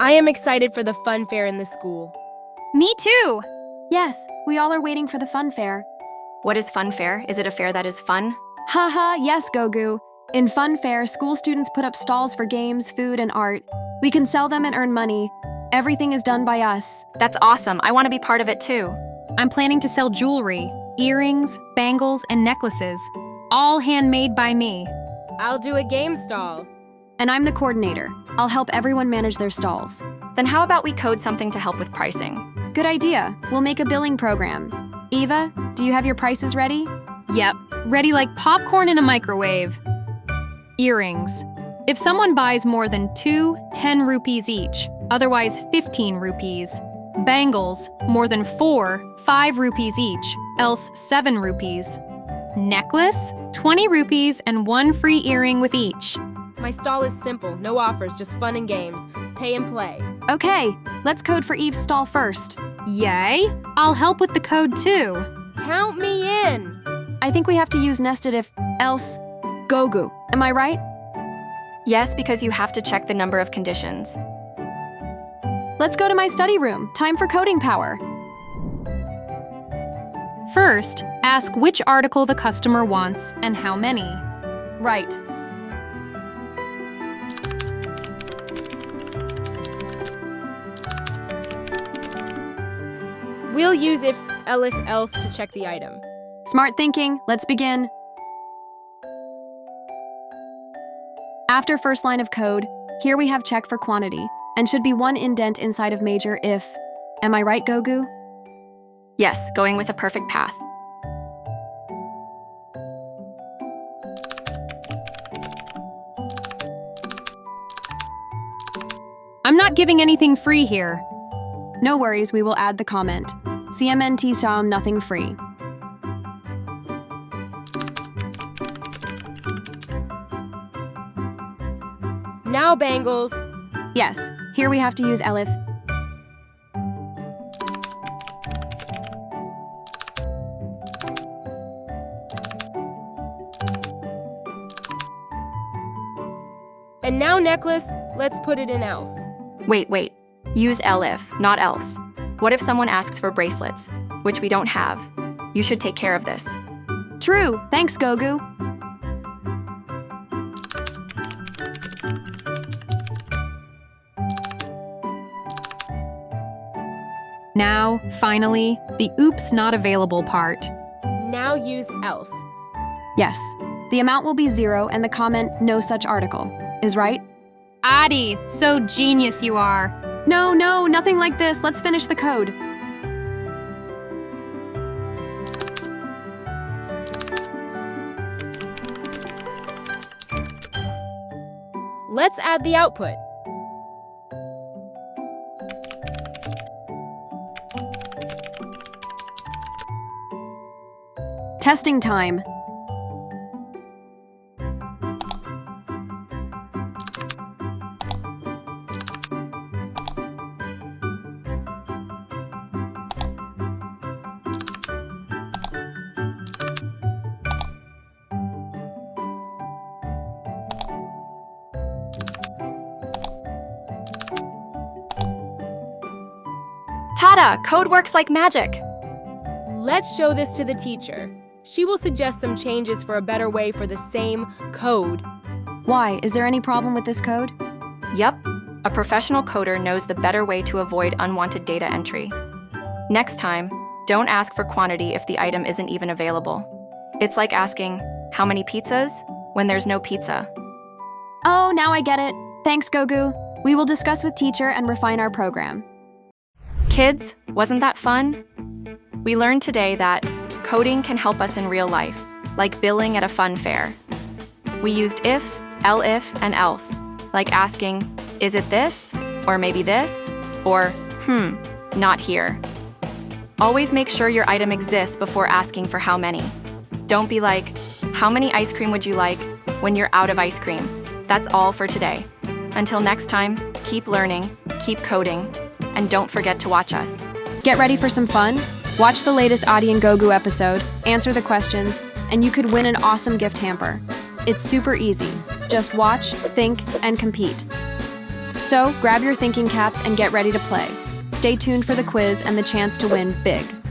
I am excited for the fun fair in the school. Me too! Yes, we all are waiting for the fun fair. What is fun fair? Is it a fair that is fun? Haha, yes, Gogu. In Fun Fair, school students put up stalls for games, food, and art. We can sell them and earn money. Everything is done by us. That's awesome. I want to be part of it too. I'm planning to sell jewelry, earrings, bangles, and necklaces. All handmade by me. I'll do a game stall. And I'm the coordinator. I'll help everyone manage their stalls. Then how about we code something to help with pricing? Good idea. We'll make a billing program. Eva, do you have your prices ready? Yep, ready like popcorn in a microwave. Earrings. If someone buys more than 2, 10 rupees each, otherwise 15 rupees. Bangles, more than 4, 5 rupees each, else 7 rupees. Necklace, 20 rupees and 1 free earring with each. My stall is simple, no offers, just fun and games. Pay and play. Okay, let's code for Eve's stall first. Yay! I'll help with the code too. Count me in! I think we have to use nested if, else, Gogu. Am I right? Yes, because you have to check the number of conditions. Let's go to my study room. Time for coding power. First, ask which article the customer wants and how many. Right. We'll use if else to check the item. Smart thinking. Let's begin. After first line of code, here we have check for quantity, and should be 1 indent inside of major if. Am I right, Gogu? Yes, going with a perfect path. I'm not giving anything free here. No worries, we will add the comment. CMNT saw nothing free. Now bangles. Yes, here we have to use elif. And now necklace, let's put it in else. Wait. Use elif, not else. What if someone asks for bracelets, which we don't have? You should take care of this. True, thanks, Gogu. Now, finally, the oops not available part. Now use else. Yes, the amount will be 0 and the comment no such article. Is right? Aadi, so genius you are. No, nothing like this. Let's finish the code. Let's add the output. Testing time. Tada! Code works like magic! Let's show this to the teacher. She will suggest some changes for a better way for the same code. Why? Is there any problem with this code? Yup, a professional coder knows the better way to avoid unwanted data entry. Next time, don't ask for quantity if the item isn't even available. It's like asking, how many pizzas, when there's no pizza. Oh, now I get it. Thanks, Gogu. We will discuss with teacher and refine our program. Kids, wasn't that fun? We learned today that coding can help us in real life, like billing at a fun fair. We used if, elif, and else, like asking, is it this? Or maybe this? Or, not here. Always make sure your item exists before asking for how many. Don't be like, how many ice cream would you like, when you're out of ice cream. That's all for today. Until next time, keep learning, keep coding, and don't forget to watch us. Get ready for some fun? Watch the latest Aadi and Gogu episode, answer the questions, and you could win an awesome gift hamper. It's super easy. Just watch, think, and compete. So grab your thinking caps and get ready to play. Stay tuned for the quiz and the chance to win big.